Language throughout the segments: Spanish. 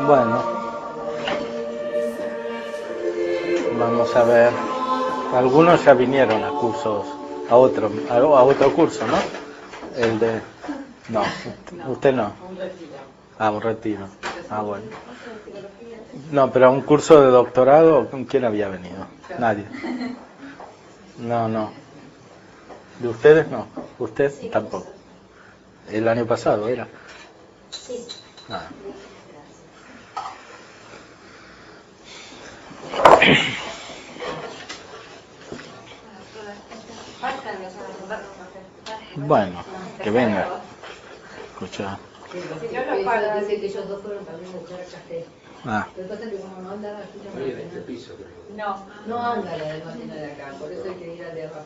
Bueno, vamos a ver. Algunos ya vinieron a cursos, a otro curso, ¿no? El de... No, usted no. Ah, un retiro. Ah, bueno. No, pero a un curso de doctorado, ¿con quién había venido? Nadie. No. ¿De ustedes no? ¿Usted tampoco? El año pasado era. Ah. Bueno, que venga. Escucha. Dice que ellos dos fueron también a echar café. Ah. Pero pasa que como no anda la silla Ahí en este piso, creo. no anda la de máquina de acá, por eso hay que ir al de abajo.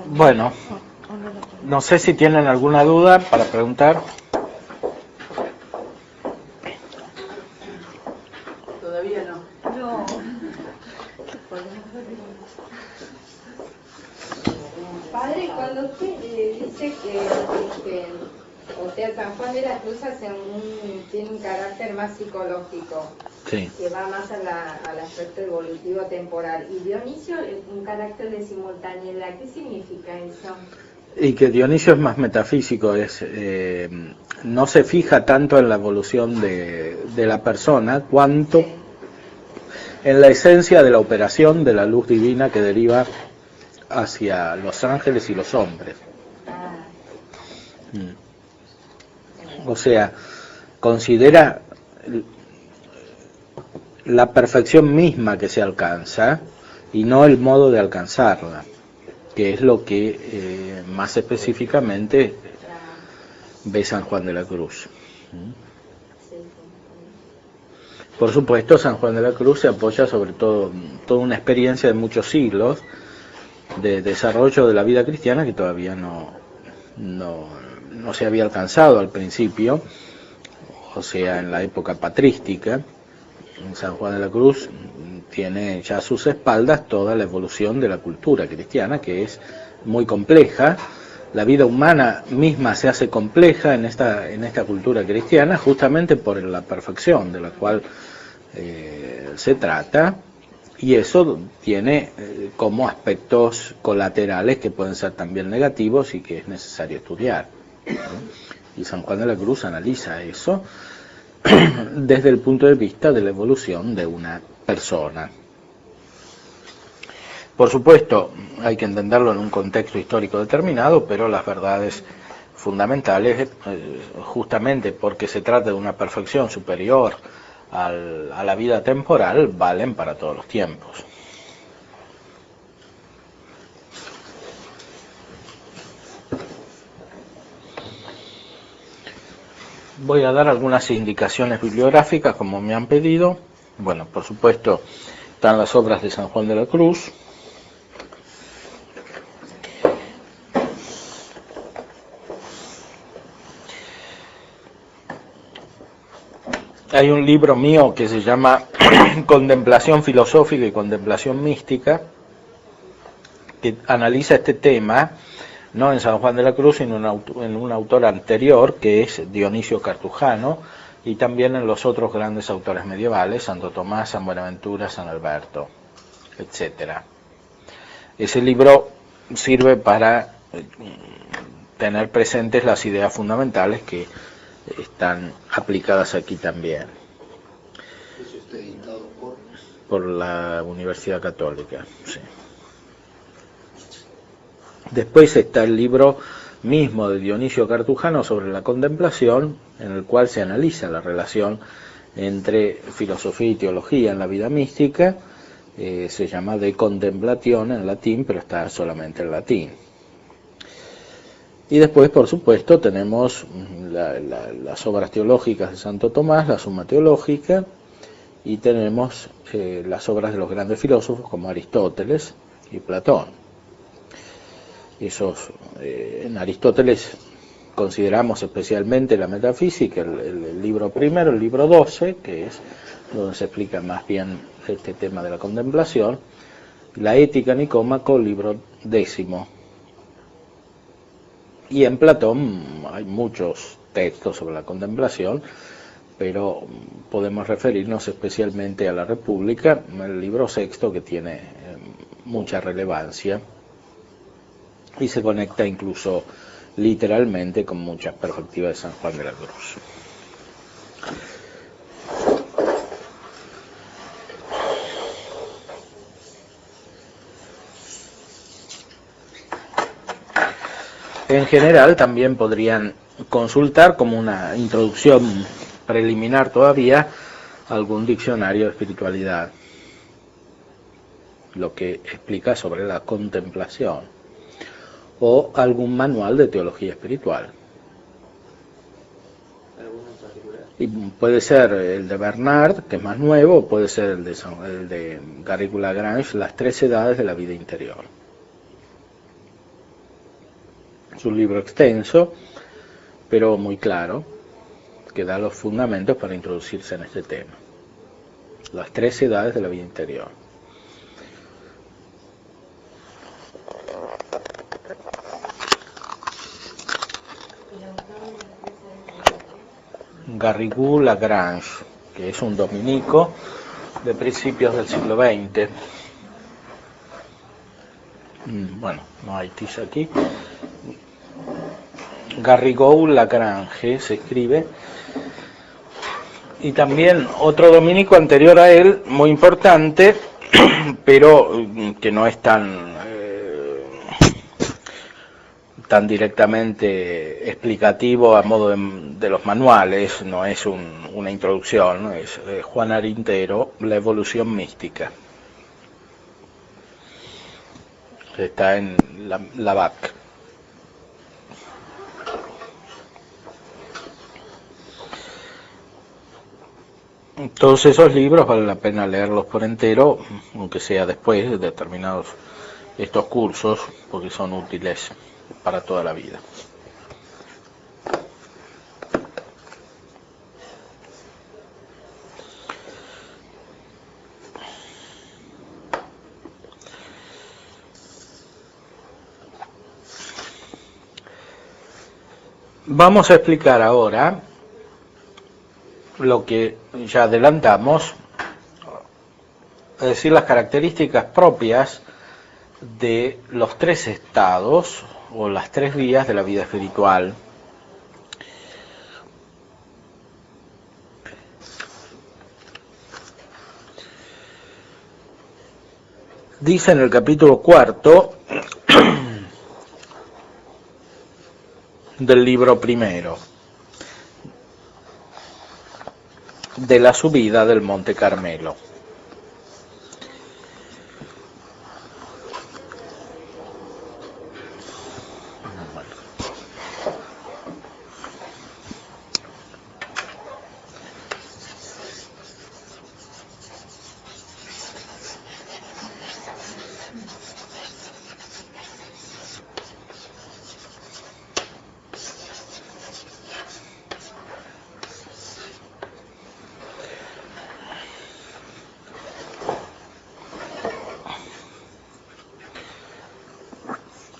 Bueno, no sé si tienen alguna duda para preguntar. Todavía no. Padre, cuando usted dice que o sea, San Juan de la Cruz tiene un carácter más psicológico, Sí. que va más al aspecto evolutivo temporal, y Dionisio un carácter de simultaneidad, ¿qué significa eso? Y que Dionisio es más metafísico, no se fija tanto en la evolución de la persona, cuanto en la esencia de la operación de la luz divina que deriva hacia los ángeles y los hombres. O sea, considera la perfección misma que se alcanza y no el modo de alcanzarla, que es lo que más específicamente ve San Juan de la Cruz. Por supuesto, San Juan de la Cruz se apoya sobre todo toda una experiencia de muchos siglos de desarrollo de la vida cristiana que todavía no se había alcanzado al principio, o sea, en la época patrística. San Juan de la Cruz tiene ya a sus espaldas toda la evolución de la cultura cristiana, que es muy compleja. La vida humana misma se hace compleja en esta cultura cristiana, justamente por la perfección de la cual se trata, y eso tiene como aspectos colaterales que pueden ser también negativos y que es necesario estudiar, ¿no? Y San Juan de la Cruz analiza eso desde el punto de vista de la evolución de una persona. Por supuesto, hay que entenderlo en un contexto histórico determinado, pero las verdades fundamentales, justamente porque se trata de una perfección superior a la vida temporal, valen para todos los tiempos. Voy a dar algunas indicaciones bibliográficas como me han pedido. Bueno, por supuesto, están las obras de San Juan de la Cruz. Hay un libro mío que se llama Contemplación filosófica y contemplación mística, que analiza este tema, no en San Juan de la Cruz, sino en un autor anterior, que es Dionisio Cartujano, y también en los otros grandes autores medievales, Santo Tomás, San Buenaventura, San Alberto, etc. Ese libro sirve para tener presentes las ideas fundamentales que están aplicadas aquí también. ¿Es usted editado por la Universidad Católica? Sí. Después está el libro mismo de Dionisio Cartujano sobre la contemplación, en el cual se analiza la relación entre filosofía y teología en la vida mística. Se llama De Contemplatione en latín, pero está solamente en latín. Y después, por supuesto, tenemos las obras teológicas de Santo Tomás, la Suma Teológica, y tenemos las obras de los grandes filósofos como Aristóteles y Platón. En Aristóteles consideramos especialmente la metafísica, el libro primero, el libro 12, que es donde se explica más bien este tema de la contemplación. La Ética Nicómaco, libro 10. Y en Platón hay muchos textos sobre la contemplación, pero podemos referirnos especialmente a la República, el libro 6, que tiene mucha relevancia y se conecta incluso literalmente con muchas perspectivas de San Juan de la Cruz. En general también podrían consultar como una introducción preliminar todavía algún diccionario de espiritualidad, lo que explica sobre la contemplación, o algún manual de teología espiritual. ¿Alguno en particular? Y puede ser el de Bernard, que es más nuevo, o puede ser el de Garrigou-Lagrange, Las 3 edades de la vida interior. Es un libro extenso, pero muy claro, que da los fundamentos para introducirse en este tema. Las 3 edades de la vida interior. Garrigou-Lagrange, que es un dominico de principios del siglo XX. Bueno, no hay tiza aquí. Garrigou-Lagrange se escribe. Y también otro dominico anterior a él, muy importante, pero que no es tan directamente explicativo a modo de los manuales, no es una introducción, es Juan Arintero, La evolución mística. Está en la BAC. Todos esos libros vale la pena leerlos por entero, aunque sea después de determinados estos cursos, porque son útiles para toda la vida. Vamos a explicar ahora lo que ya adelantamos, es decir, las características propias de los 3 estados o las 3 vías de la vida espiritual. Dice en el capítulo 4 del libro primero de la subida del Monte Carmelo.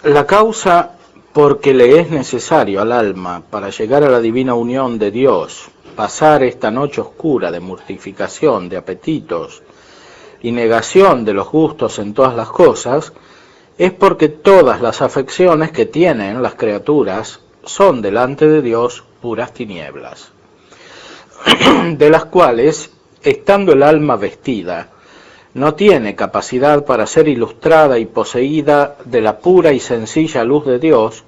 La causa por que le es necesario al alma para llegar a la divina unión de Dios, pasar esta noche oscura de mortificación, de apetitos y negación de los gustos en todas las cosas, es porque todas las afecciones que tienen las criaturas son delante de Dios puras tinieblas, de las cuales, estando el alma vestida, no tiene capacidad para ser ilustrada y poseída de la pura y sencilla luz de Dios,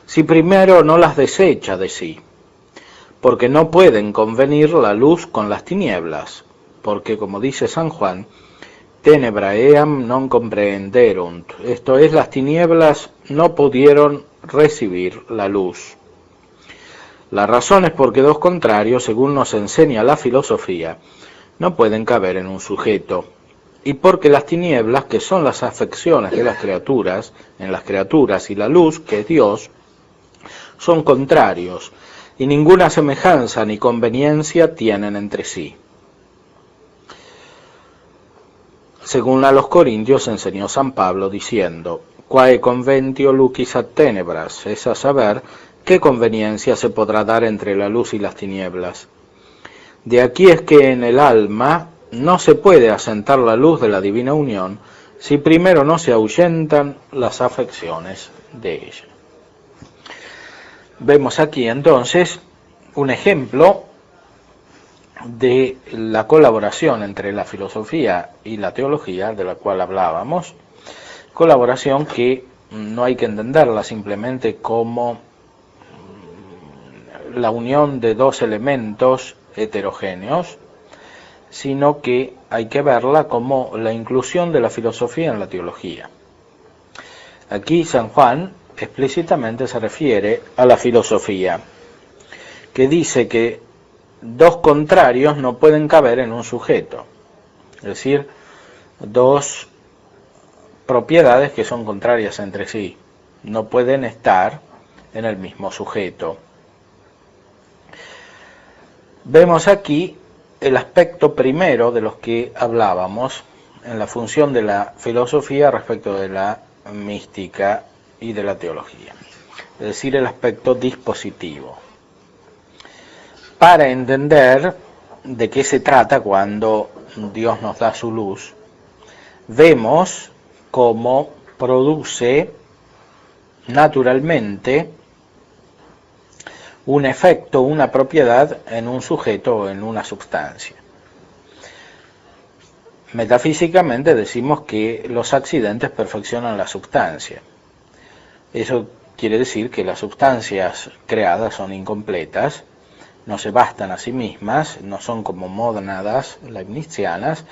si primero no las desecha de sí, porque no pueden convenir la luz con las tinieblas, porque como dice San Juan, tenebra eam non comprehenderunt, esto es, las tinieblas no pudieron recibir la luz. La razón es porque dos contrarios, según nos enseña la filosofía, no pueden caber en un sujeto, y porque las tinieblas, que son las afecciones de las criaturas, en las criaturas, y la luz, que es Dios, son contrarios, y ninguna semejanza ni conveniencia tienen entre sí. según a los Corintios enseñó San Pablo diciendo: quae conventio lucis ad tenebras, es a saber, qué conveniencia se podrá dar entre la luz y las tinieblas. De aquí es que en el alma no se puede asentar la luz de la divina unión si primero no se ahuyentan las afecciones de ella. Vemos aquí entonces un ejemplo de la colaboración entre la filosofía y la teología de la cual hablábamos, colaboración que no hay que entenderla simplemente como la unión de dos elementos heterogéneos, sino que hay que verla como la inclusión de la filosofía en la teología. Aquí San Juan explícitamente se refiere a la filosofía, que dice que dos contrarios no pueden caber en un sujeto, es decir, dos propiedades que son contrarias entre sí, no pueden estar en el mismo sujeto. Vemos aquí el aspecto primero de los que hablábamos en la función de la filosofía respecto de la mística y de la teología, es decir, el aspecto dispositivo. Para entender de qué se trata cuando Dios nos da su luz, vemos cómo produce naturalmente un efecto, una propiedad en un sujeto o en una sustancia. Metafísicamente decimos que los accidentes perfeccionan la sustancia. Eso quiere decir que las sustancias creadas son incompletas, no se bastan a sí mismas, no son como mónadas leibnizianas,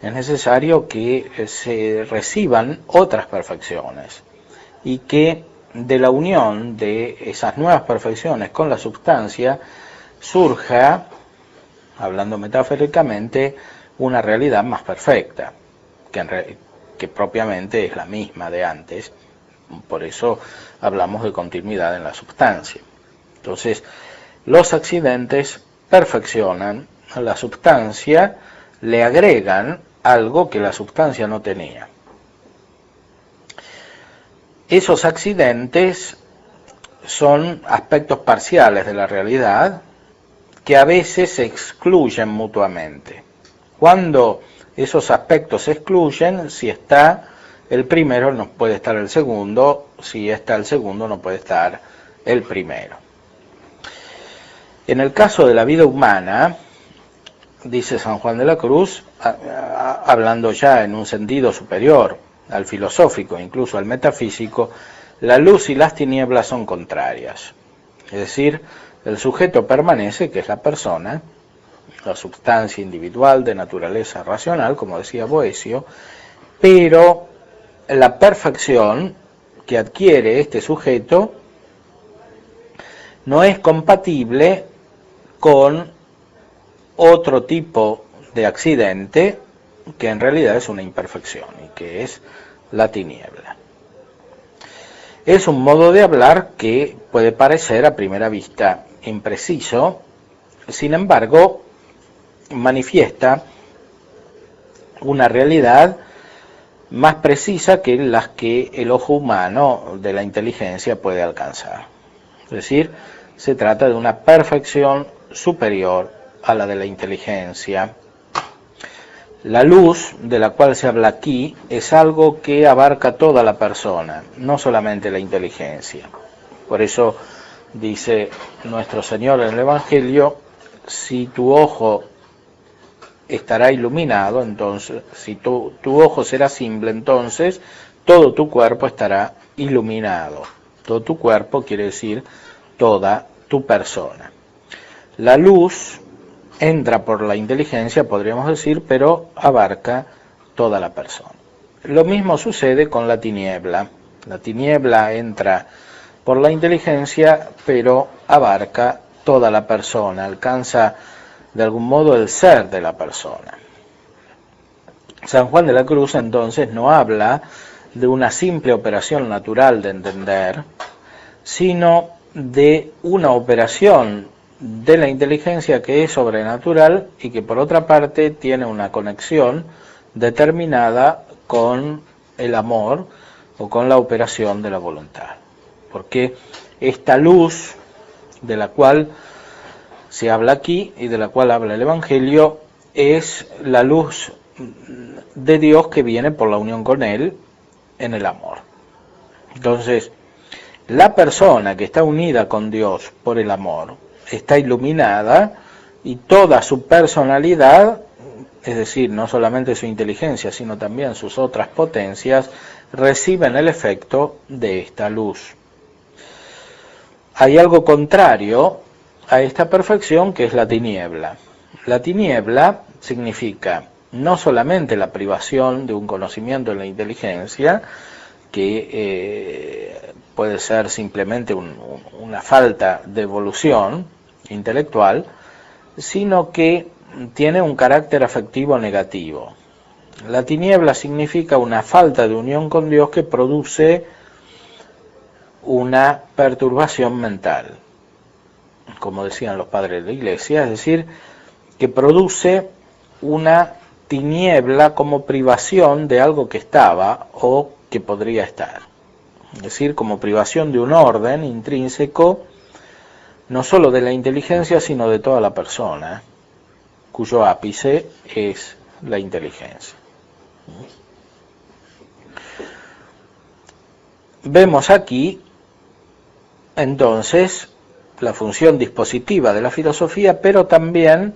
es necesario que se reciban otras perfecciones y que de la unión de esas nuevas perfecciones con la sustancia surja, hablando metafóricamente, una realidad más perfecta, que propiamente es la misma de antes. Por eso hablamos de continuidad en la sustancia. Entonces, los accidentes perfeccionan la sustancia, le agregan algo que la sustancia no tenía. Esos accidentes son aspectos parciales de la realidad que a veces se excluyen mutuamente. Cuando esos aspectos se excluyen, si está el primero no puede estar el segundo, si está el segundo no puede estar el primero. En el caso de la vida humana, dice San Juan de la Cruz, hablando ya en un sentido superior al filosófico, incluso al metafísico, la luz y las tinieblas son contrarias. Es decir, el sujeto permanece, que es la persona, la sustancia individual de naturaleza racional, como decía Boecio, pero la perfección que adquiere este sujeto no es compatible con otro tipo de accidente que en realidad es una imperfección y que es la tiniebla. Es un modo de hablar que puede parecer a primera vista impreciso, sin embargo manifiesta una realidad más precisa que las que el ojo humano de la inteligencia puede alcanzar. Es decir, se trata de una perfección superior a la de la inteligencia. La luz de la cual se habla aquí es algo que abarca toda la persona, no solamente la inteligencia. Por eso dice nuestro Señor en el Evangelio: si tu ojo estará iluminado, entonces, si tu ojo será simple, entonces todo tu cuerpo estará iluminado. Todo tu cuerpo quiere decir toda tu persona. La luz entra por la inteligencia, podríamos decir, pero abarca toda la persona. Lo mismo sucede con la tiniebla. La tiniebla entra por la inteligencia, pero abarca toda la persona, alcanza de algún modo el ser de la persona. San Juan de la Cruz entonces no habla de una simple operación natural de entender, sino de una operación de la inteligencia que es sobrenatural y que por otra parte tiene una conexión determinada con el amor o con la operación de la voluntad. Porque esta luz de la cual se habla aquí y de la cual habla el Evangelio es la luz de Dios que viene por la unión con Él en el amor. Entonces, la persona que está unida con Dios por el amor está iluminada y toda su personalidad, es decir, no solamente su inteligencia, sino también sus otras potencias, reciben el efecto de esta luz. Hay algo contrario a esta perfección que es la tiniebla. La tiniebla significa no solamente la privación de un conocimiento en la inteligencia, que puede ser simplemente una falta de evolución intelectual, sino que tiene un carácter afectivo negativo. La tiniebla significa una falta de unión con Dios que produce una perturbación mental, como decían los padres de la Iglesia, es decir, que produce una tiniebla como privación de algo que estaba o que podría estar. Es decir, como privación de un orden intrínseco, no solo de la inteligencia, sino de toda la persona, cuyo ápice es la inteligencia. Vemos aquí, entonces, la función dispositiva de la filosofía, pero también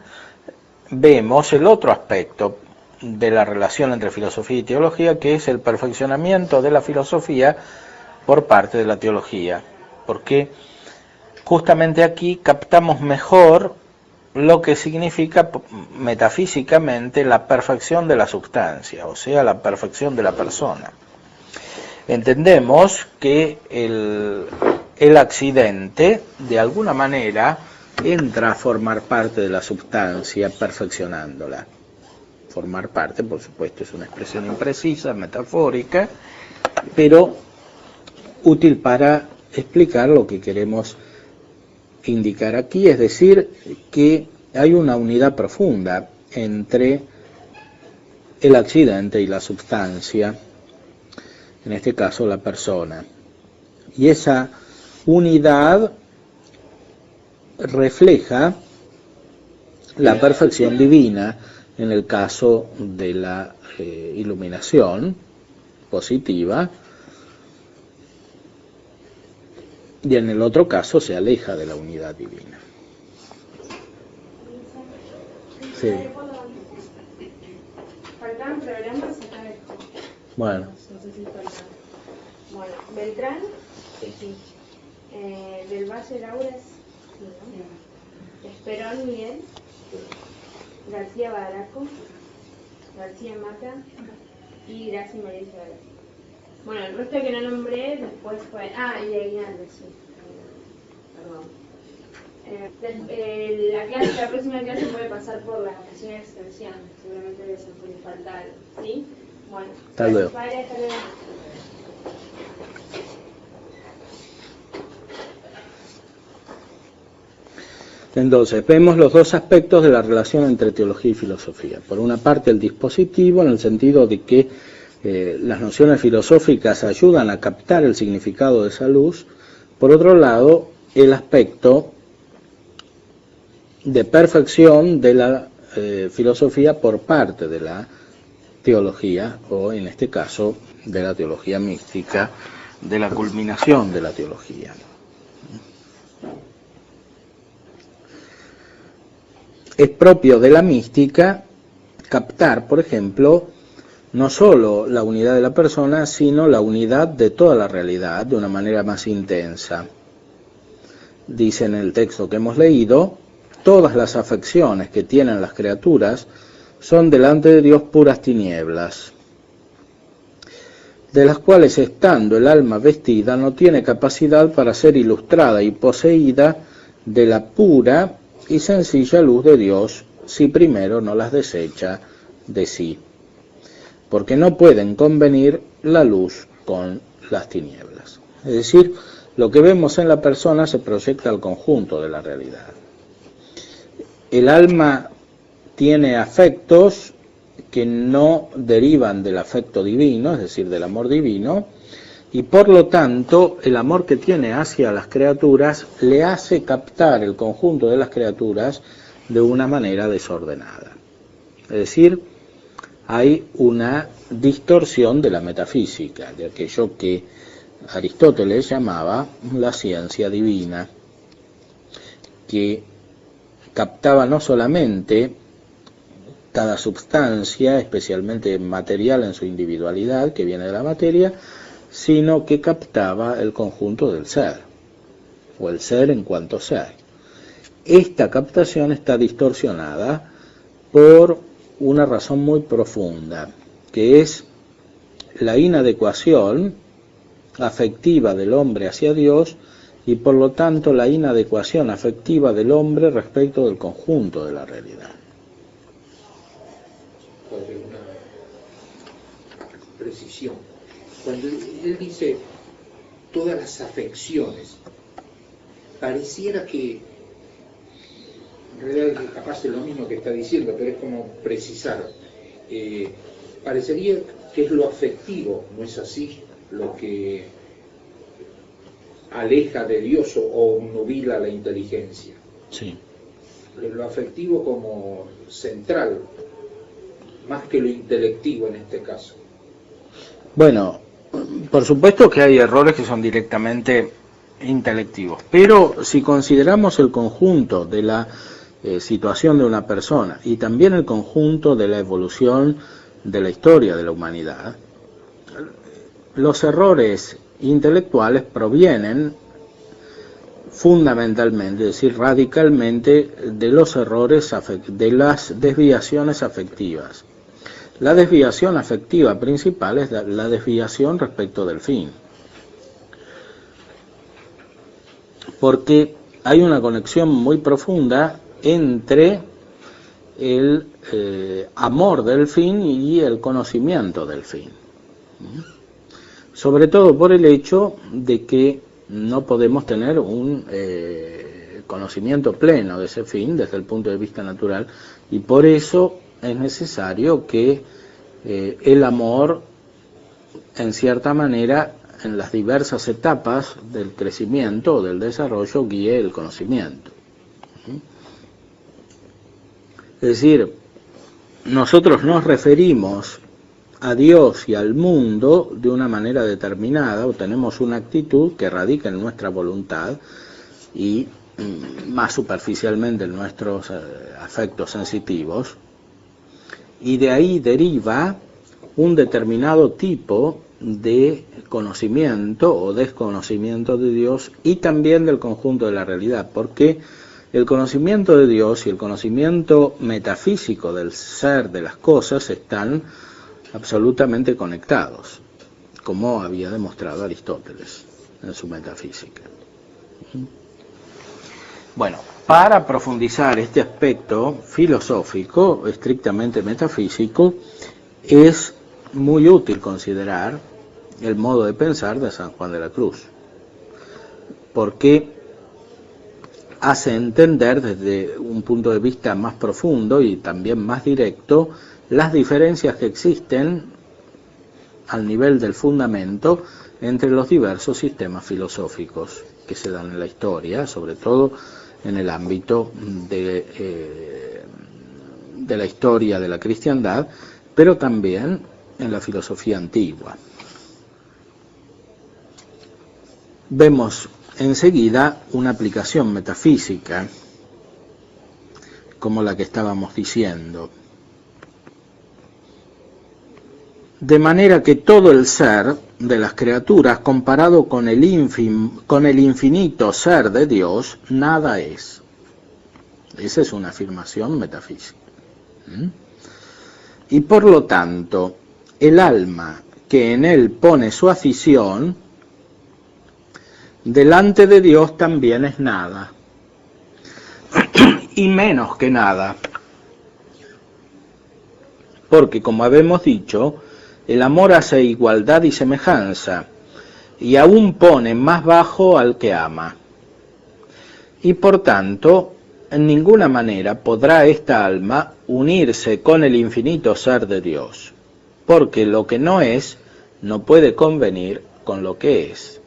vemos el otro aspecto de la relación entre filosofía y teología, que es el perfeccionamiento de la filosofía por parte de la teología, porque justamente aquí captamos mejor lo que significa metafísicamente la perfección de la sustancia, o sea, la perfección de la persona. Entendemos que el accidente, de alguna manera, entra a formar parte de la sustancia, perfeccionándola. Formar parte, por supuesto, es una expresión imprecisa, metafórica, pero útil para explicar lo que queremos indicar aquí, es decir, que hay una unidad profunda entre el accidente y la sustancia, en este caso la persona. Y esa unidad refleja la perfección divina en el caso de la iluminación positiva, y en el otro caso se aleja de la unidad divina. Sí. Faltan programas acá. Bueno. No sé si faltan. Bueno, Beltrán, sí. Del Valle Laura, sí, ¿no? Esperón Miguel, García Baraco, García Mata y Gracia María Isabel. Bueno, el resto que no nombré después fue... y Aguinaldo, sí. Perdón. La próxima clase puede pasar por la notación de extensión. Seguramente debe ser por falta algo, ¿sí? Bueno, hasta luego. Hasta luego. Entonces, vemos los dos aspectos de la relación entre teología y filosofía. Por una parte, el dispositivo, en el sentido de que las nociones filosóficas ayudan a captar el significado de esa luz. Por otro lado, el aspecto de perfección de la filosofía por parte de la teología, o en este caso, de la teología mística, de la culminación de la teología. Es propio de la mística captar, por ejemplo, no solo la unidad de la persona, sino la unidad de toda la realidad de una manera más intensa. Dice en el texto que hemos leído, todas las afecciones que tienen las criaturas son delante de Dios puras tinieblas, de las cuales estando el alma vestida no tiene capacidad para ser ilustrada y poseída de la pura y sencilla luz de Dios, si primero no las desecha de sí, porque no pueden convenir la luz con las tinieblas. Es decir, lo que vemos en la persona se proyecta al conjunto de la realidad. El alma tiene afectos que no derivan del afecto divino, es decir, del amor divino, y por lo tanto el amor que tiene hacia las criaturas le hace captar el conjunto de las criaturas de una manera desordenada. Es decir, hay una distorsión de la metafísica, de aquello que Aristóteles llamaba la ciencia divina, que captaba no solamente cada substancia, especialmente material en su individualidad, que viene de la materia, sino que captaba el conjunto del ser, o el ser en cuanto ser. Esta captación está distorsionada por una razón muy profunda, que es la inadecuación afectiva del hombre hacia Dios y por lo tanto la inadecuación afectiva del hombre respecto del conjunto de la realidad. Una precisión. Cuando él dice todas las afecciones, pareciera que en realidad capaz es lo mismo que está diciendo, pero es como precisar. Parecería que es lo afectivo, ¿no es así? Lo que aleja de Dios o nubila la inteligencia. Sí. Lo afectivo como central, más que lo intelectivo en este caso. Bueno, por supuesto que hay errores que son directamente intelectivos, pero si consideramos el conjunto de la situación de una persona y también el conjunto de la evolución de la historia de la humanidad, los errores intelectuales provienen fundamentalmente, es decir, radicalmente, de los errores, de las desviaciones afectivas. La desviación afectiva principal es la desviación respecto del fin, porque hay una conexión muy profunda entre el amor del fin y el conocimiento del fin, sobre todo por el hecho de que no podemos tener un conocimiento pleno de ese fin desde el punto de vista natural, y por eso es necesario que el amor, en cierta manera, en las diversas etapas del crecimiento o del desarrollo, guíe el conocimiento. Es decir, nosotros nos referimos a Dios y al mundo de una manera determinada, o tenemos una actitud que radica en nuestra voluntad y más superficialmente en nuestros afectos sensitivos, y de ahí deriva un determinado tipo de conocimiento o desconocimiento de Dios y también del conjunto de la realidad, porque el conocimiento de Dios y el conocimiento metafísico del ser de las cosas están absolutamente conectados, como había demostrado Aristóteles en su metafísica. Bueno, para profundizar este aspecto filosófico, estrictamente metafísico, es muy útil considerar el modo de pensar de San Juan de la Cruz, porque hace entender desde un punto de vista más profundo y también más directo las diferencias que existen al nivel del fundamento entre los diversos sistemas filosóficos que se dan en la historia, sobre todo en el ámbito de la historia de la cristiandad, pero también en la filosofía antigua. Vemos enseguida una aplicación metafísica como la que estábamos diciendo. De manera que todo el ser de las criaturas, comparado con el infinito ser de Dios, nada es. Esa es una afirmación metafísica. Y por lo tanto, el alma que en él pone su afición, delante de Dios también es nada, y menos que nada. Porque, como habemos dicho, el amor hace igualdad y semejanza, y aún pone más bajo al que ama. Y por tanto, en ninguna manera podrá esta alma unirse con el infinito ser de Dios, porque lo que no es no puede convenir con lo que es.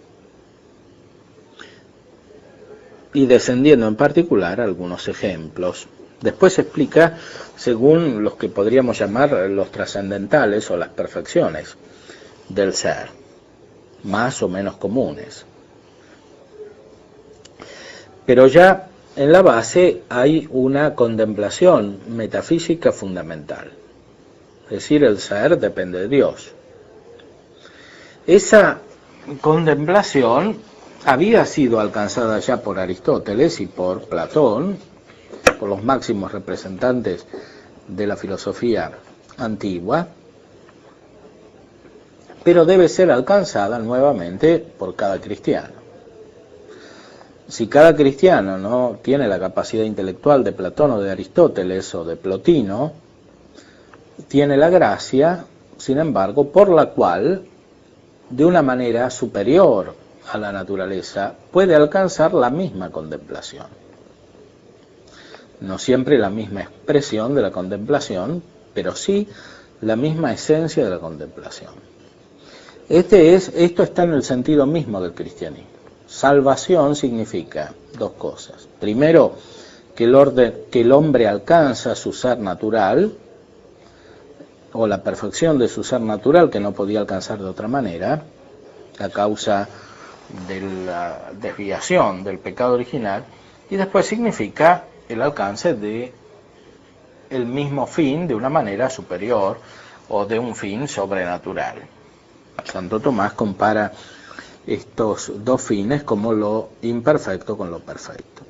Y descendiendo en particular algunos ejemplos. Después se explica según los que podríamos llamar los trascendentales o las perfecciones del ser, más o menos comunes. Pero ya en la base hay una contemplación metafísica fundamental. Es decir, el ser depende de Dios. Esa contemplación había sido alcanzada ya por Aristóteles y por Platón, por los máximos representantes de la filosofía antigua, pero debe ser alcanzada nuevamente por cada cristiano. Si cada cristiano no tiene la capacidad intelectual de Platón o de Aristóteles o de Plotino, tiene la gracia, sin embargo, por la cual, de una manera superior a la naturaleza, puede alcanzar la misma contemplación. No siempre la misma expresión de la contemplación, pero sí la misma esencia de la contemplación. Esto está en el sentido mismo del cristianismo. Salvación significa dos cosas. Primero, que el hombre alcanza su ser natural, o la perfección de su ser natural, que no podía alcanzar de otra manera, a causa de la desviación del pecado original, y después significa el alcance de el mismo fin de una manera superior o de un fin sobrenatural. Santo Tomás compara estos dos fines como lo imperfecto con lo perfecto.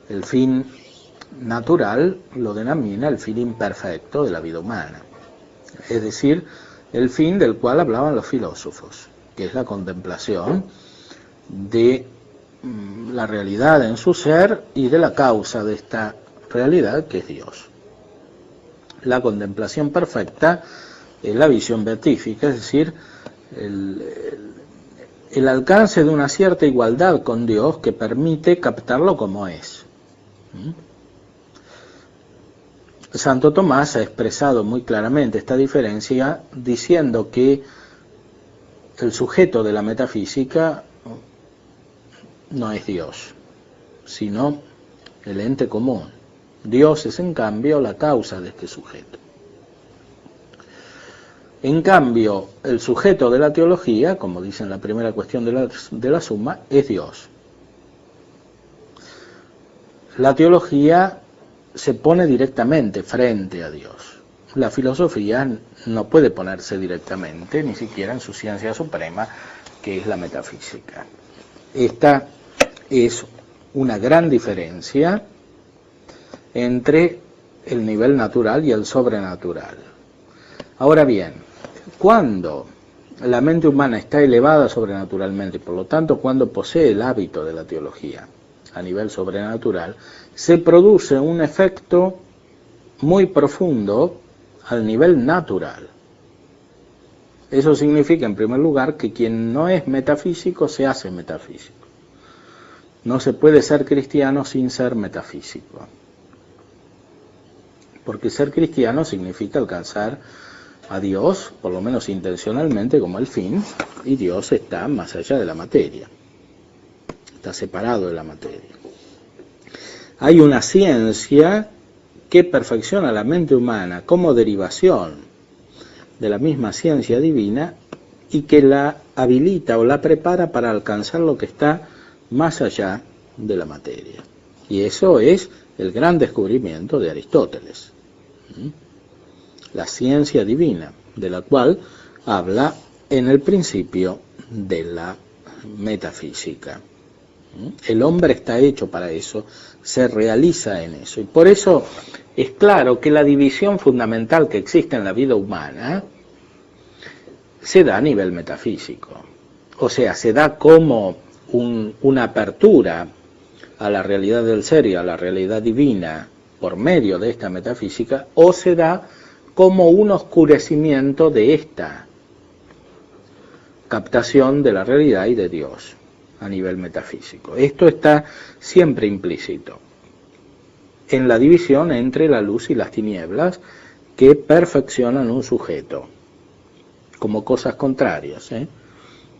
El fin natural lo denomina el fin imperfecto de la vida humana, es decir, el fin del cual hablaban los filósofos, que es la contemplación de la realidad en su ser y de la causa de esta realidad, que es Dios. La contemplación perfecta es la visión beatífica, es decir, el alcance de una cierta igualdad con Dios que permite captarlo como es. Santo Tomás ha expresado muy claramente esta diferencia diciendo que el sujeto de la metafísica no es Dios, sino el ente común. Dios es, en cambio, la causa de este sujeto. En cambio, el sujeto de la teología, como dice en la primera cuestión de la Suma, es Dios. La teología se pone directamente frente a Dios. La filosofía no puede ponerse directamente, ni siquiera en su ciencia suprema, que es la metafísica. Esta es una gran diferencia entre el nivel natural y el sobrenatural. Ahora bien, cuando la mente humana está elevada sobrenaturalmente, por lo tanto cuando posee el hábito de la teología a nivel sobrenatural, se produce un efecto muy profundo al nivel natural. Eso significa, en primer lugar, que quien no es metafísico se hace metafísico. No se puede ser cristiano sin ser metafísico, porque ser cristiano significa alcanzar a Dios, por lo menos intencionalmente, como el fin, y Dios está más allá de la materia, está separado de la materia. Hay una ciencia que perfecciona la mente humana como derivación de la misma ciencia divina y que la habilita o la prepara para alcanzar lo que está más allá de la materia. Y eso es el gran descubrimiento de Aristóteles. La ciencia divina, de la cual habla en el principio de la metafísica. El hombre está hecho para eso, se realiza en eso. Y por eso es claro que la división fundamental que existe en la vida humana se da a nivel metafísico. O sea, se da como una apertura a la realidad del ser y a la realidad divina por medio de esta metafísica, o se da como un oscurecimiento de esta captación de la realidad y de Dios a nivel metafísico. Esto está siempre implícito. en la división entre la luz y las tinieblas que perfeccionan un sujeto, como cosas contrarias, ¿eh?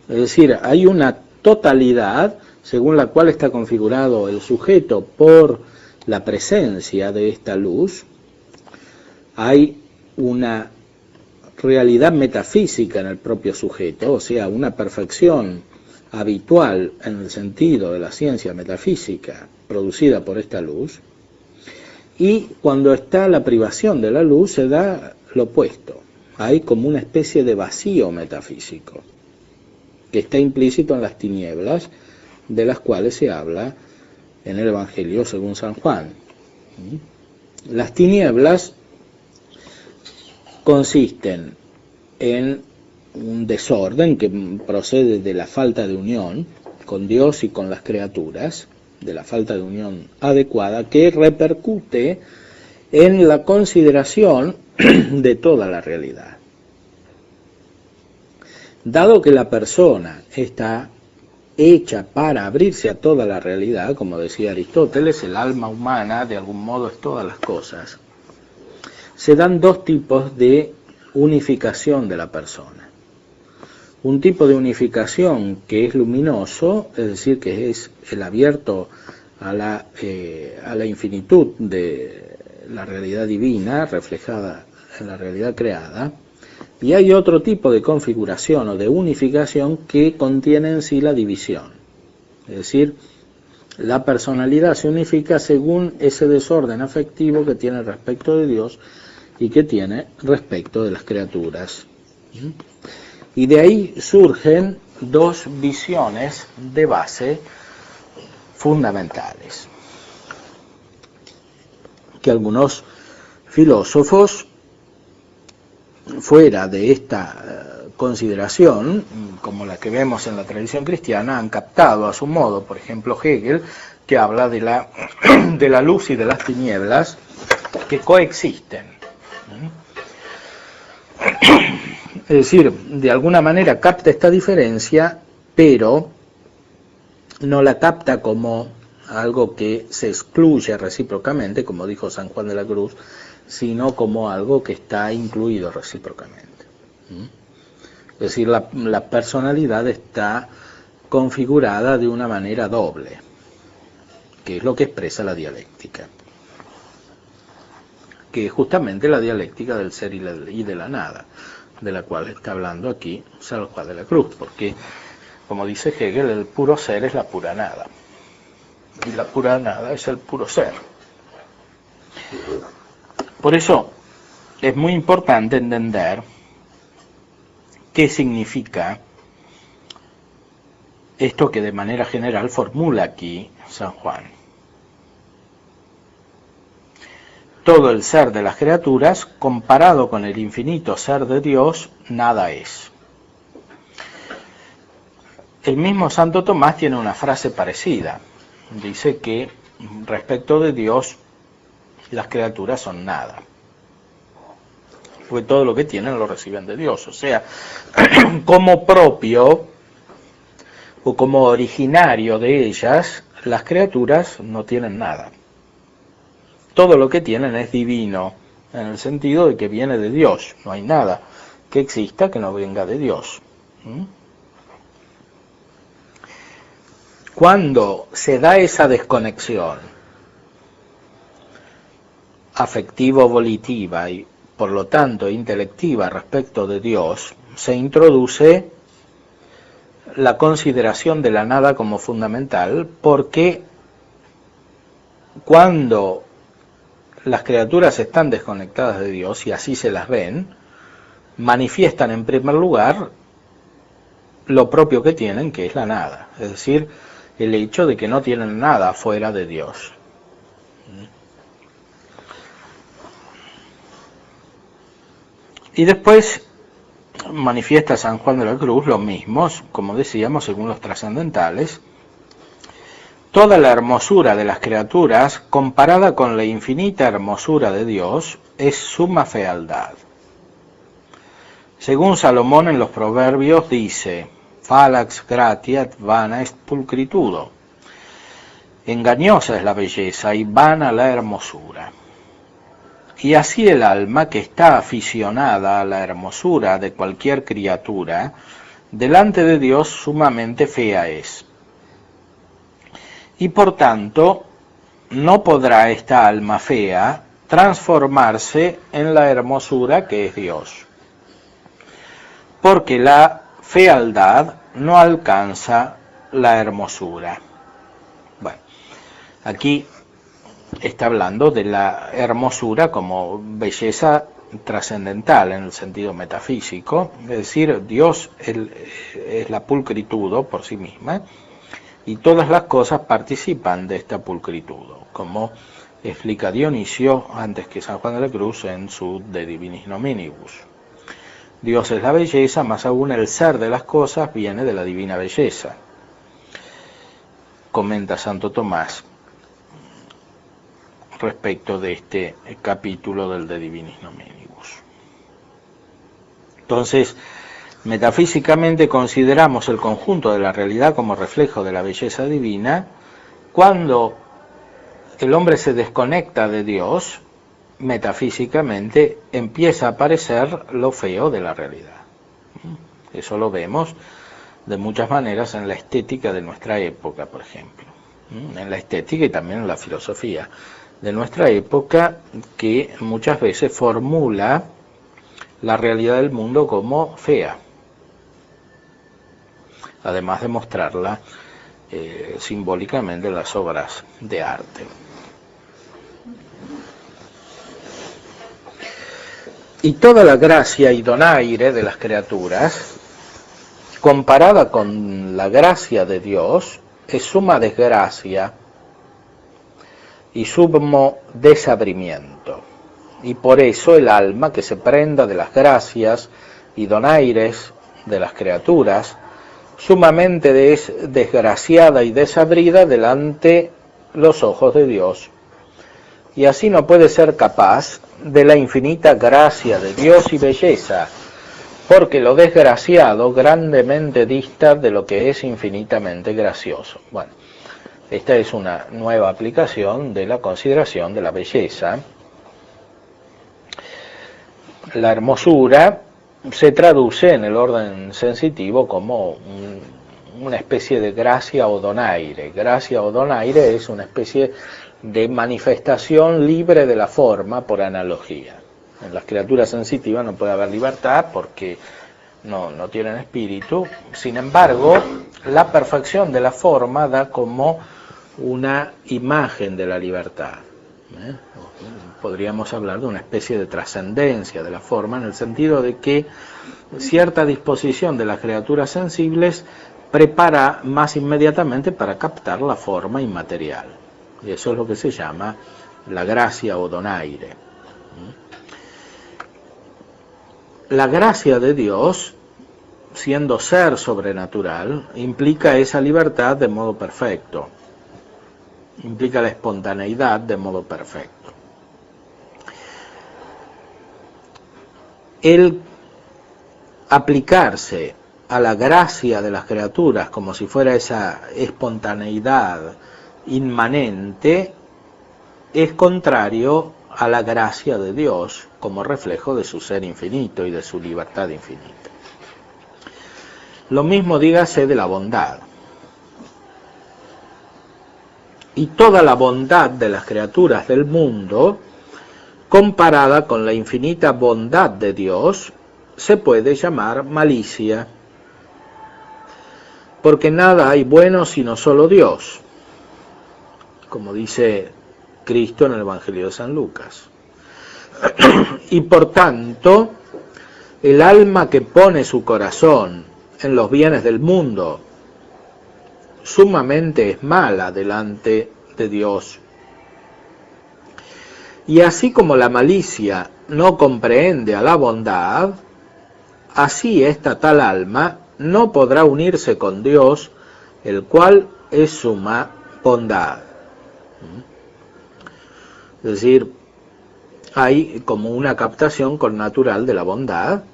Es decir, hay una totalidad según la cual está configurado el sujeto por la presencia de esta luz. Hay una realidad metafísica en el propio sujeto, o sea, una perfección habitual en el sentido de la ciencia metafísica producida por esta luz, y cuando está la privación de la luz se da lo opuesto. Hay como una especie de vacío metafísico que está implícito en las tinieblas, de las cuales se habla en el Evangelio según San Juan. Las tinieblas consisten en un desorden que procede de la falta de unión con Dios y con las criaturas, de la falta de unión adecuada, que repercute en la consideración de toda la realidad. Dado que la persona está hecha para abrirse a toda la realidad, como decía Aristóteles, el alma humana de algún modo es todas las cosas, se dan dos tipos de unificación de la persona. Un tipo de unificación que es luminoso, es decir, que es el abierto a la infinitud de la realidad divina reflejada en la realidad creada, y hay otro tipo de configuración o de unificación que contiene en sí la división. Es decir, la personalidad se unifica según ese desorden afectivo que tiene respecto de Dios y que tiene respecto de las criaturas. Y de ahí surgen dos visiones de base fundamentales, que algunos filósofos, fuera de esta consideración, como la que vemos en la tradición cristiana, han captado a su modo. Por ejemplo, Hegel, que habla de la luz y de las tinieblas que coexisten. Es decir, de alguna manera capta esta diferencia, pero no la capta como algo que se excluye recíprocamente, como dijo San Juan de la Cruz, sino como algo que está incluido recíprocamente. Es decir, la personalidad está configurada de una manera doble, que es lo que expresa la dialéctica, que es justamente la dialéctica del ser y de la nada, de la cual está hablando aquí San Juan de la Cruz, porque, como dice Hegel, el puro ser es la pura nada, y la pura nada es el puro ser. Por eso es muy importante entender qué significa esto que de manera general formula aquí San Juan. Todo el ser de las criaturas, comparado con el infinito ser de Dios, nada es. El mismo Santo Tomás tiene una frase parecida. Dice que respecto de Dios, las criaturas son nada, porque todo lo que tienen lo reciben de Dios. O sea, como propio o como originario de ellas, las criaturas no tienen nada. Todo lo que tienen es divino, en el sentido de que viene de Dios. No hay nada que exista que no venga de Dios. Cuando se da esa desconexión afectivo-volitiva y por lo tanto intelectiva respecto de Dios, se introduce la consideración de la nada como fundamental, porque cuando las criaturas están desconectadas de Dios, y así se las ven, manifiestan en primer lugar lo propio que tienen, que es la nada, es decir, el hecho de que no tienen nada fuera de Dios. Y después manifiesta San Juan de la Cruz lo mismo, como decíamos, según los trascendentales. Toda la hermosura de las criaturas, comparada con la infinita hermosura de Dios, es suma fealdad. Según Salomón en los Proverbios dice: Falax gratiat vana est pulcritudo. Engañosa es la belleza y vana la hermosura. Y así el alma que está aficionada a la hermosura de cualquier criatura, delante de Dios sumamente fea es. Y por tanto, no podrá esta alma fea transformarse en la hermosura que es Dios, porque la fealdad no alcanza la hermosura. Bueno, aquí está hablando de la hermosura como belleza trascendental en el sentido metafísico, es decir, Dios es la pulcritud por sí misma, y todas las cosas participan de esta pulcritud, como explica Dionisio antes que San Juan de la Cruz en su De Divinis Nominibus. Dios es la belleza, más aún el ser de las cosas viene de la divina belleza. Comenta Santo Tomás respecto de este capítulo del De Divinis Nominibus. Entonces, metafísicamente consideramos el conjunto de la realidad como reflejo de la belleza divina. Cuando el hombre se desconecta de Dios, metafísicamente empieza a aparecer lo feo de la realidad. Eso lo vemos de muchas maneras en la estética de nuestra época, por ejemplo. En la estética y también en la filosofía de nuestra época, que muchas veces formula la realidad del mundo como fea, además de mostrarla simbólicamente en las obras de arte. Y toda la gracia y donaire de las criaturas, comparada con la gracia de Dios, es suma desgracia y sumo desabrimiento. Y por eso el alma que se prenda de las gracias y donaires de las criaturas, sumamente desgraciada y desabrida delante los ojos de Dios, y así no puede ser capaz de la infinita gracia de Dios y belleza, porque lo desgraciado grandemente dista de lo que es infinitamente gracioso. Bueno, esta es una nueva aplicación de la consideración de la belleza. La hermosura se traduce en el orden sensitivo como una especie de gracia o donaire. Gracia o donaire es una especie de manifestación libre de la forma por analogía. En las criaturas sensitivas no puede haber libertad porque no tienen espíritu. Sin embargo, la perfección de la forma da como una imagen de la libertad. Podríamos hablar de una especie de trascendencia de la forma, en el sentido de que cierta disposición de las criaturas sensibles prepara más inmediatamente para captar la forma inmaterial. Y eso es lo que se llama la gracia o donaire. La gracia de Dios, siendo ser sobrenatural, implica esa libertad de modo perfecto, implica la espontaneidad de modo perfecto. El aplicarse a la gracia de las criaturas como si fuera esa espontaneidad inmanente es contrario a la gracia de Dios como reflejo de su ser infinito y de su libertad infinita. Lo mismo dígase de la bondad. Y toda la bondad de las criaturas del mundo, comparada con la infinita bondad de Dios, se puede llamar malicia, porque nada hay bueno sino solo Dios, como dice Cristo en el Evangelio de San Lucas. Y por tanto, el alma que pone su corazón en los bienes del mundo, sumamente es mala delante de Dios. Y así como la malicia no comprehende a la bondad, así esta tal alma no podrá unirse con Dios, el cual es suma bondad. Es decir, hay como una captación connatural de la bondad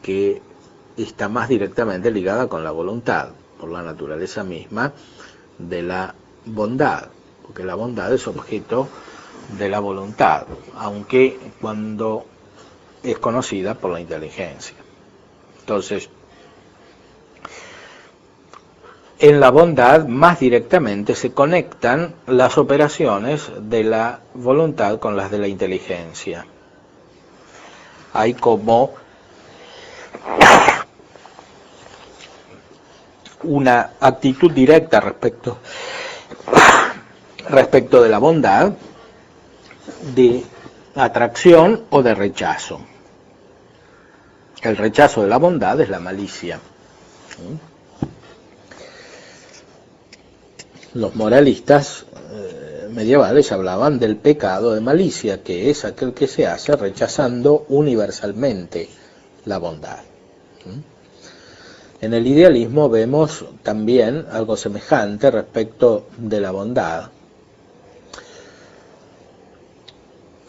que está más directamente ligada con la voluntad, por la naturaleza misma de la bondad, porque la bondad es objeto de la voluntad, aunque cuando es conocida por la inteligencia. Entonces, en la bondad más directamente se conectan las operaciones de la voluntad con las de la inteligencia. Hay como una actitud directa respecto de la bondad, de atracción o de rechazo. El rechazo de la bondad es la malicia. Los moralistas medievales hablaban del pecado de malicia, que es aquel que se hace rechazando universalmente la bondad. En el idealismo vemos también algo semejante respecto de la bondad.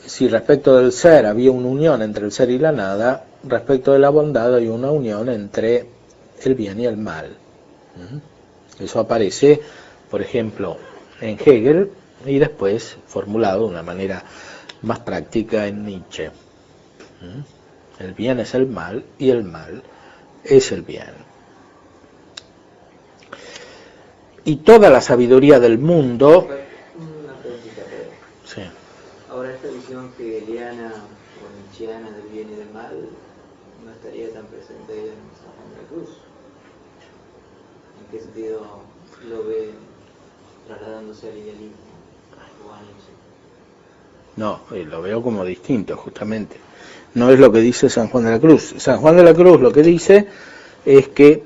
Si respecto del ser había una unión entre el ser y la nada, respecto de la bondad hay una unión entre el bien y el mal. Eso aparece, por ejemplo, en Hegel y después formulado de una manera más práctica en Nietzsche. El bien es el mal y el mal es el bien. Y toda la sabiduría del mundo... Una preguntita, Pedro. Sí. Ahora, esta visión hegeliana o nietzscheana del bien y del mal no estaría tan presente en San Juan de la Cruz. ¿En qué sentido lo ve trasladándose al idealismo o a Nietzsche? No, lo veo como distinto, justamente. No es lo que dice San Juan de la Cruz. San Juan de la Cruz lo que dice es que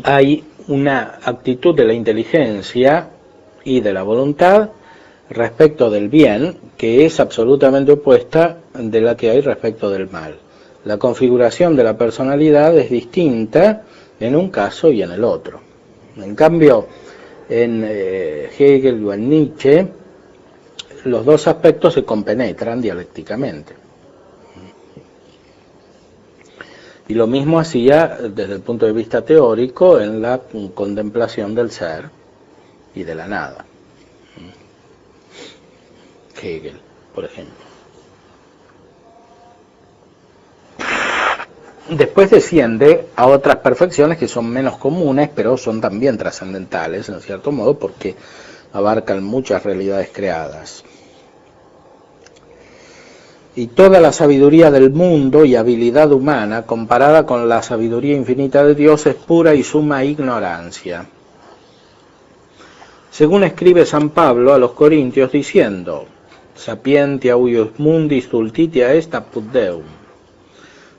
hay una actitud de la inteligencia y de la voluntad respecto del bien que es absolutamente opuesta de la que hay respecto del mal. La configuración de la personalidad es distinta en un caso y en el otro. En cambio, en Hegel o en Nietzsche, los dos aspectos se compenetran dialécticamente. Y lo mismo hacía desde el punto de vista teórico en la contemplación del ser y de la nada. Hegel, por ejemplo. Después desciende a otras perfecciones que son menos comunes, pero son también trascendentales, en cierto modo, porque abarcan muchas realidades creadas. Y toda la sabiduría del mundo y habilidad humana, comparada con la sabiduría infinita de Dios, es pura y suma ignorancia. Según escribe San Pablo a los Corintios diciendo: Sapientia huius mundi stultitia est apud Deum.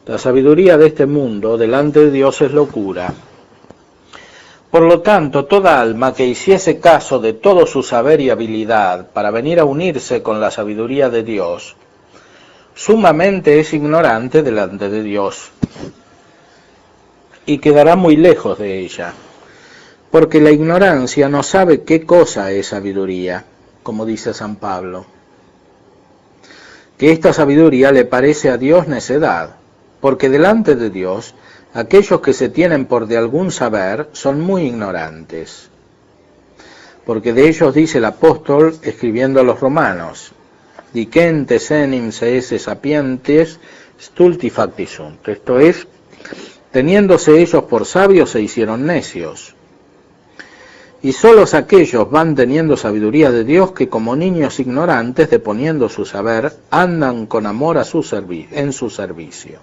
La sabiduría de este mundo delante de Dios es locura. Por lo tanto, toda alma que hiciese caso de todo su saber y habilidad para venir a unirse con la sabiduría de Dios, sumamente es ignorante delante de Dios y quedará muy lejos de ella, porque la ignorancia no sabe qué cosa es sabiduría, como dice San Pablo, que esta sabiduría le parece a Dios necedad, porque delante de Dios aquellos que se tienen por de algún saber son muy ignorantes, porque de ellos dice el apóstol escribiendo a los romanos: Dicentes enim se esse sapientes stulti facti sunt. Esto es, teniéndose ellos por sabios se hicieron necios. Y solos aquellos van teniendo sabiduría de Dios que como niños ignorantes, deponiendo su saber, andan con amor en su servicio.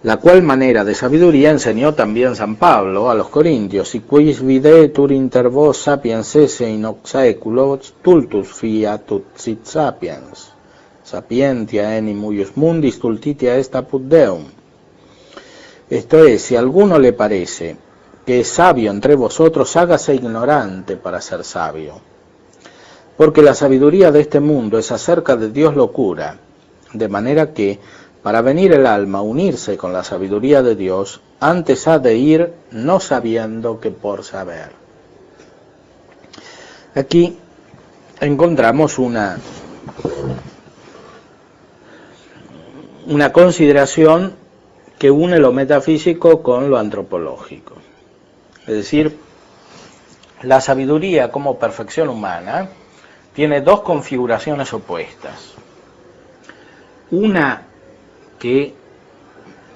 La cual manera de sabiduría enseñó también San Pablo a los Corintios: Si quis videtur inter vos sapiens esse in hoc saeculo, stultus fiat ut sit sapiens. Sapientia enim huius mundi stultitia est apud Deum. Esto es, si a alguno le parece que es sabio entre vosotros, hágase ignorante para ser sabio. Porque la sabiduría de este mundo es acerca de Dios locura, de manera que, para venir el alma a unirse con la sabiduría de Dios, antes ha de ir no sabiendo que por saber. Aquí encontramos una consideración que une lo metafísico con lo antropológico. Es decir, la sabiduría como perfección humana tiene dos configuraciones opuestas. Una que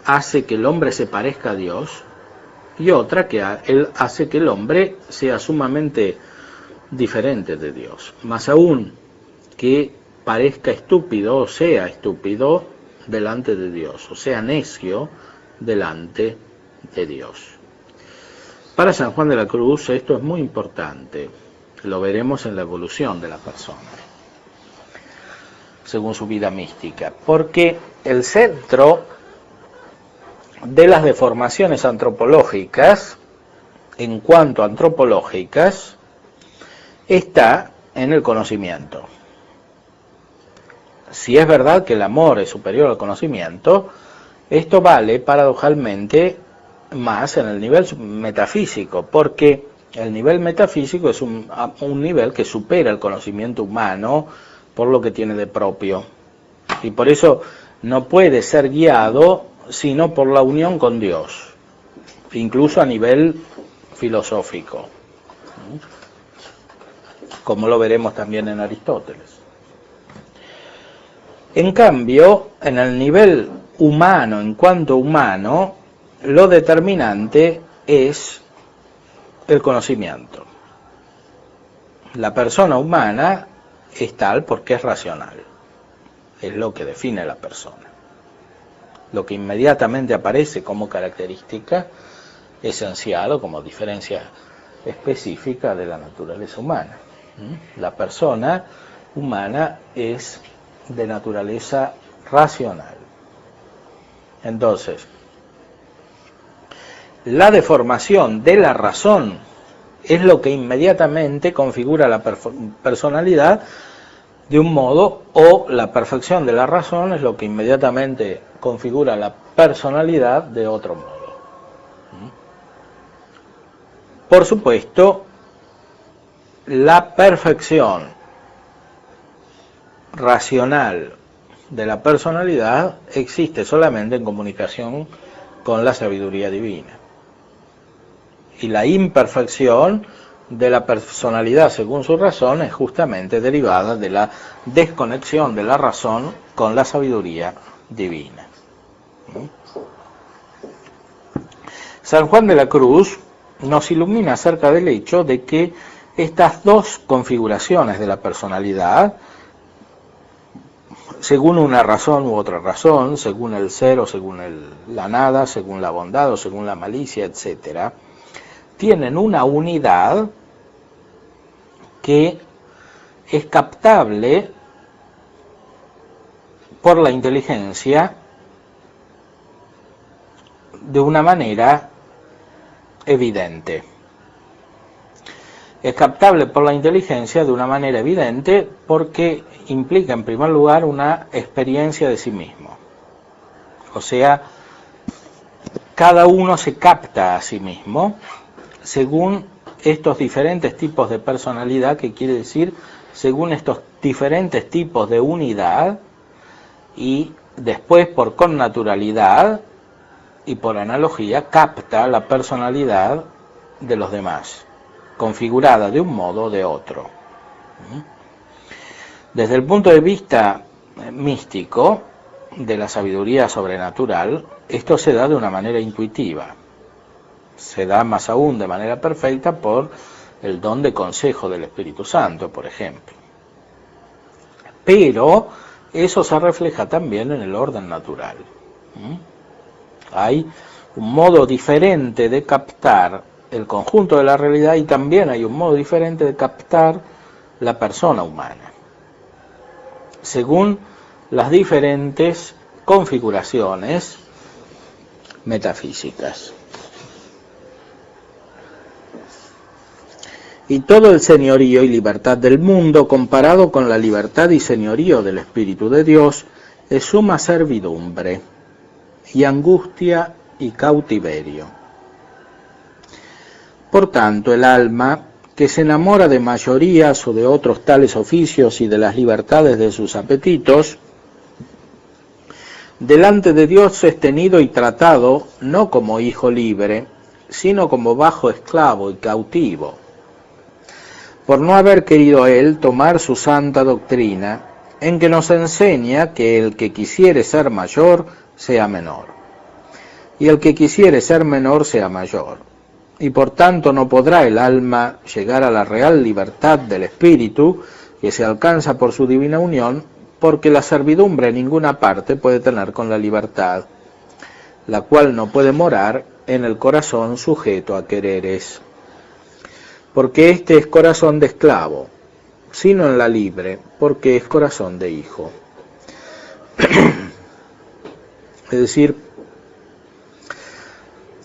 hace que el hombre se parezca a Dios y otra que hace que el hombre sea sumamente diferente de Dios. Más aún, que parezca estúpido o sea estúpido delante de Dios, o sea necio delante de Dios. Para San Juan de la Cruz esto es muy importante, lo veremos en la evolución de la persona, según su vida mística, porque el centro de las deformaciones antropológicas, en cuanto antropológicas, está en el conocimiento. Si es verdad que el amor es superior al conocimiento, esto vale paradojalmente más en el nivel metafísico, porque el nivel metafísico es un nivel que supera el conocimiento humano por lo que tiene de propio, y por eso no puede ser guiado sino por la unión con Dios, incluso a nivel filosófico, como lo veremos también en Aristóteles. En cambio, en el nivel humano, en cuanto humano, lo determinante es el conocimiento. La persona humana es tal porque es racional, es lo que define la persona. Lo que inmediatamente aparece como característica esencial o como diferencia específica de la naturaleza humana. La persona humana es de naturaleza racional. Entonces, la deformación de la razón es lo que inmediatamente configura la personalidad de un modo, o la perfección de la razón es lo que inmediatamente configura la personalidad de otro modo. Por supuesto, la perfección racional de la personalidad existe solamente en comunicación con la sabiduría divina. Y la imperfección de la personalidad según su razón es justamente derivada de la desconexión de la razón con la sabiduría divina. San Juan de la Cruz nos ilumina acerca del hecho de que estas dos configuraciones de la personalidad, según una razón u otra razón, según el ser o según la nada, según la bondad o según la malicia, etc., tienen una unidad que es captable por la inteligencia de una manera evidente. Es captable por la inteligencia de una manera evidente porque implica en primer lugar una experiencia de sí mismo. O sea, cada uno se capta a sí mismo según estos diferentes tipos de personalidad, que quiere decir según estos diferentes tipos de unidad, y después por connaturalidad y por analogía capta la personalidad de los demás, configurada de un modo o de otro. Desde el punto de vista místico de la sabiduría sobrenatural, esto se da de una manera intuitiva, se da más aún de manera perfecta por el don de consejo del Espíritu Santo, por ejemplo. Pero eso se refleja también en el orden natural. Hay un modo diferente de captar el conjunto de la realidad y también hay un modo diferente de captar la persona humana, según las diferentes configuraciones metafísicas. Y todo el señorío y libertad del mundo, comparado con la libertad y señorío del Espíritu de Dios, es suma servidumbre y angustia y cautiverio. Por tanto, el alma, que se enamora de mayorías o de otros tales oficios y de las libertades de sus apetitos, delante de Dios es tenido y tratado no como hijo libre, sino como bajo esclavo y cautivo, por no haber querido él tomar su santa doctrina, en que nos enseña que el que quisiere ser mayor sea menor, y el que quisiere ser menor sea mayor, y por tanto no podrá el alma llegar a la real libertad del espíritu, que se alcanza por su divina unión, porque la servidumbre en ninguna parte puede tener con la libertad, la cual no puede morar en el corazón sujeto a quereres, porque este es corazón de esclavo, sino en la libre, porque es corazón de hijo. Es decir,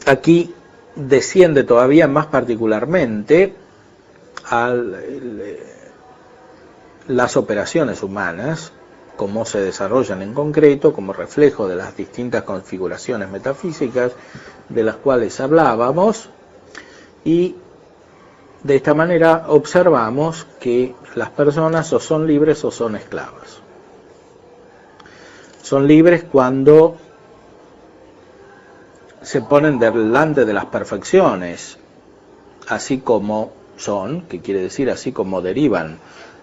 aquí desciende todavía más particularmente a las operaciones humanas, cómo se desarrollan en concreto, como reflejo de las distintas configuraciones metafísicas de las cuales hablábamos, y de esta manera observamos que las personas o son libres o son esclavas. Son libres cuando se ponen delante de las perfecciones, así como son, que quiere decir así como derivan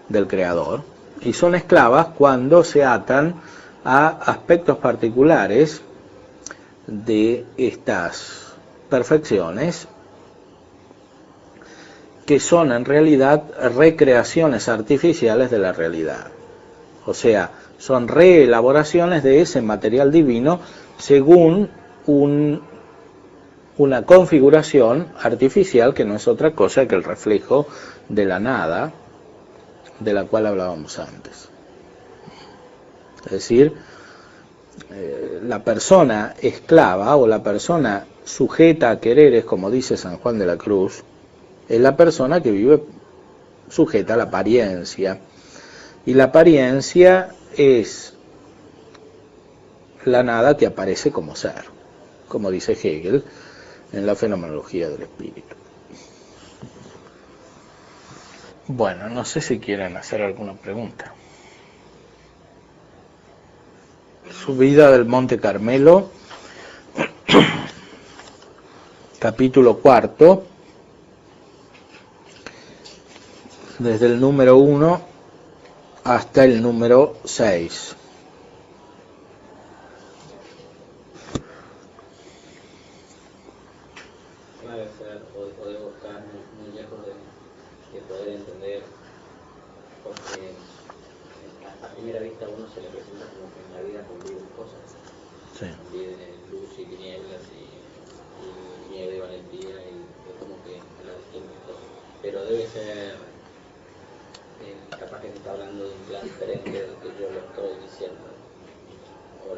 del Creador, y son esclavas cuando se atan a aspectos particulares de estas perfecciones, que son en realidad recreaciones artificiales de la realidad. O sea, son reelaboraciones de ese material divino según una configuración artificial que no es otra cosa que el reflejo de la nada de la cual hablábamos antes. Es decir, la persona esclava o la persona sujeta a quereres, como dice San Juan de la Cruz, es la persona que vive sujeta a la apariencia, y la apariencia es la nada que aparece como ser, como dice Hegel en la fenomenología del espíritu. Bueno, no sé si quieren hacer alguna pregunta. Subida del Monte Carmelo, capítulo 4, desde el número 1 hasta el número 6. No debe ser, o debo estar muy lejos de poder entender, porque a primera vista a uno se le presenta como que en la vida conviven cosas. Sí. Conviven luz y tinieblas, y nieve y valentía, y es como que las distintas cosas. Pero debe ser, capaz que se está hablando de un plan diferente del que yo lo estoy diciendo, o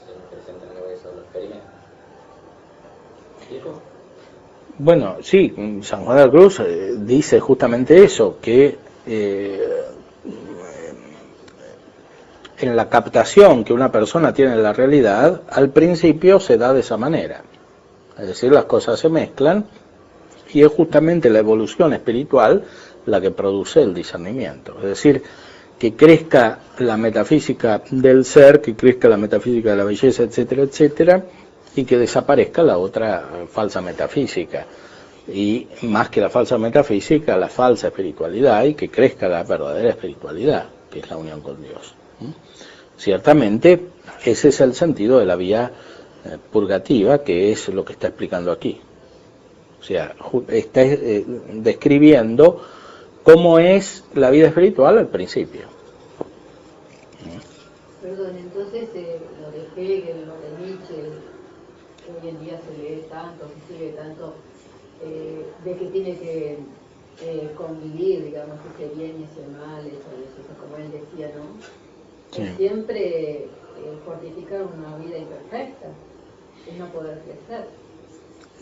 se me presenta en la cabeza o lo experimento. ¿Dijo? Bueno, sí, San Juan de la Cruz dice justamente eso, que en la captación que una persona tiene de la realidad, al principio se da de esa manera. Es decir, las cosas se mezclan, y es justamente la evolución espiritual la que produce el discernimiento. Es decir, que crezca la metafísica del ser, que crezca la metafísica de la belleza, etcétera, etcétera, y que desaparezca la otra falsa metafísica. Y más que la falsa metafísica, la falsa espiritualidad, y que crezca la verdadera espiritualidad, que es la unión con Dios. Ciertamente, ese es el sentido de la vía purgativa, que es lo que está explicando aquí. O sea, está describiendo cómo es la vida espiritual al principio. Perdón, entonces lo de Hegel, lo de Nietzsche, que hoy en día se lee tanto, se sigue tanto, de que tiene que convivir, digamos, ese bien y ese mal, eso, como él decía, ¿no? Sí. Es siempre fortificar una vida imperfecta, es no poder crecer.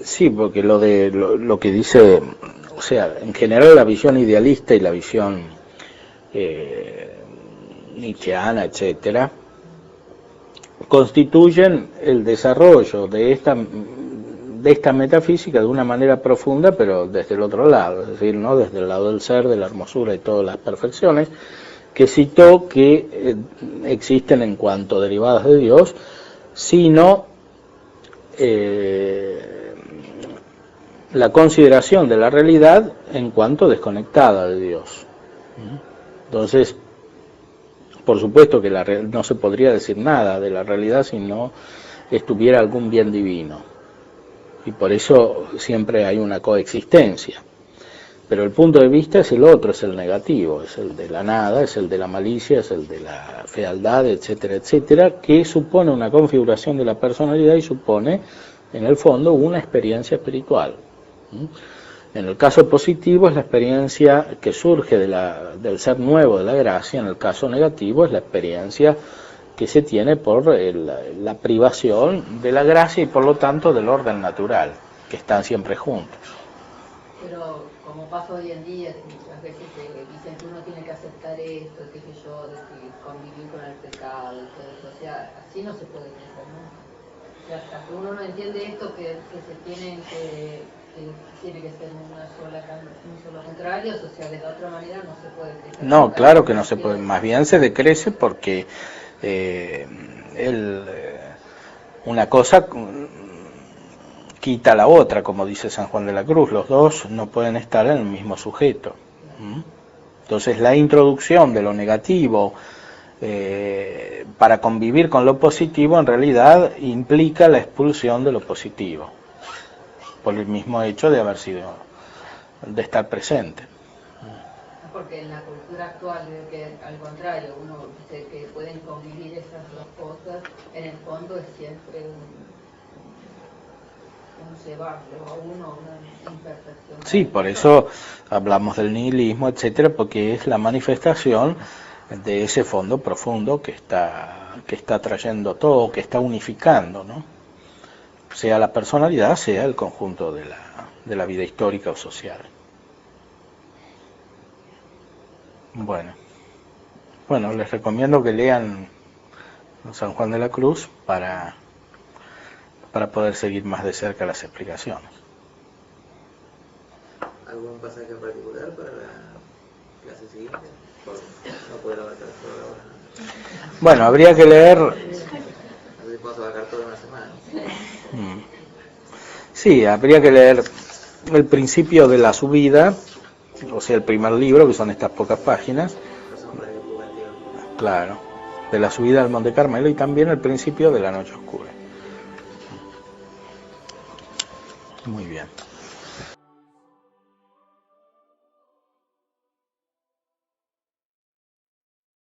Sí, porque lo que dice, o sea, en general la visión idealista y la visión nietzscheana, etcétera, constituyen el desarrollo de esta metafísica de una manera profunda, pero desde el otro lado, es decir, no desde el lado del ser, de la hermosura y todas las perfecciones que citó que existen en cuanto derivadas de Dios, sino la consideración de la realidad en cuanto desconectada de Dios. Entonces, por supuesto que no se podría decir nada de la realidad si no estuviera algún bien divino. Y por eso siempre hay una coexistencia. Pero el punto de vista es el otro, es el negativo, es el de la nada, es el de la malicia, es el de la fealdad, etcétera, etcétera, que supone una configuración de la personalidad y supone, en el fondo, una experiencia espiritual. En el caso positivo es la experiencia que surge del ser nuevo de la gracia, en el caso negativo es la experiencia que se tiene por la privación de la gracia y por lo tanto del orden natural, que están siempre juntos. Pero como pasa hoy en día, muchas veces dicen que uno tiene que aceptar esto, qué sé yo, de que convivir con el pecado y todo eso, o sea, así no se puede crecer nunca. O sea, hasta que uno no entiende esto, que se tienen que tiene que ser un solo contrario, o sea, de la otra manera no se puede crecer. No, claro que no se puede, más bien se decrece porque una cosa quita la otra, como dice San Juan de la Cruz, los dos no pueden estar en el mismo sujeto. Entonces la introducción de lo negativo para convivir con lo positivo en realidad implica la expulsión de lo positivo, por el mismo hecho de de estar presente. Porque en la cultura actual, que al contrario, uno dice que pueden convivir esas dos cosas, en el fondo es siempre un llevarlo a uno, una imperfección. Sí, por eso hablamos del nihilismo, etcétera, porque es la manifestación de ese fondo profundo que está trayendo todo, que está unificando, ¿no? Sea la personalidad, sea el conjunto de la vida histórica o social. Bueno, les recomiendo que lean San Juan de la Cruz para poder seguir más de cerca las explicaciones. ¿Algún pasaje en particular para la clase siguiente? No puedo abarcar todo ahora. Bueno, habría que leer... A ver si podemos abarcar todo en una semana. Sí, habría que leer el principio de la subida, o sea, el primer libro, que son estas pocas páginas. Claro, de la subida al Monte Carmelo y también el principio de la noche oscura. Muy bien.